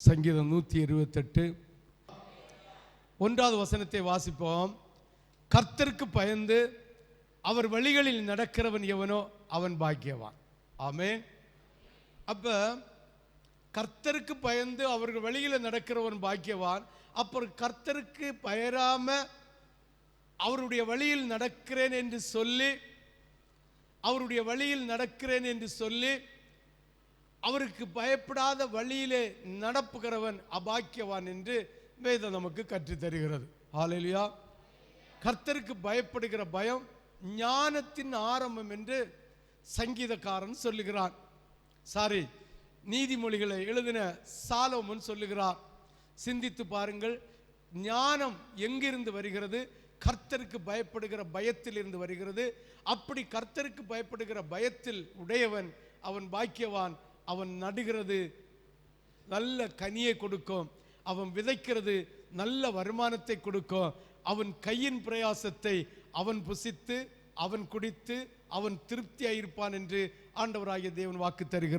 சங்கீதம் 128 1வது வசனத்தை வாசிப்போம். கர்த்தருக்கு பயந்து அவர் வழிகளில் நடக்கிறவன் எவனோ அவன் பாக்கியவான். ஆமென். அப்ப கர்த்தருக்கு பயந்து அவர்கள் வழியில் நடக்கிறவன் பாக்கியவான். அப்புறம் கர்த்தருக்கு பயராம அவருடைய வழியில் நடக்கிறேன் என்று சொல்லி அவருக்கு பயப்படாத வழியிலே நடப்புகிறவன் அபாக்கியவான் என்று வேதம் நமக்கு கற்றுத் தருகிறது. ஹல்லேலூயா. கர்த்தருக்கு பயப்படுகிற பயம் ஞானத்தின் ஆரம்பம் என்று சங்கீதக்காரன் சொல்லுகிறான். நீதிமொழிகளை எழுதின சாலோமன் சொல்லுகிறார். சிந்தித்து பாருங்கள், ஞானம் எங்கிருந்து வருகிறது? கர்த்தருக்கு பயப்படுகிற பயத்தில் இருந்து வருகிறது. அப்படி கர்த்தருக்கு பயப்படுகிற பயத்தில் உடையவன் அவன் பாக்கியவான். அவன் நடுகிறது நல்ல கனியை கொடுக்கும், அவன் விதைக்கிறது நல்ல வருமானத்தை கொடுக்கும். அவன் கையின் பிரயாசத்தை அவன் புசித்து அவன் குடித்து அவன் திருப்தியாயிருப்பான் என்று ஆண்டவராகிய தேவன் வாக்கு தருகிறார்.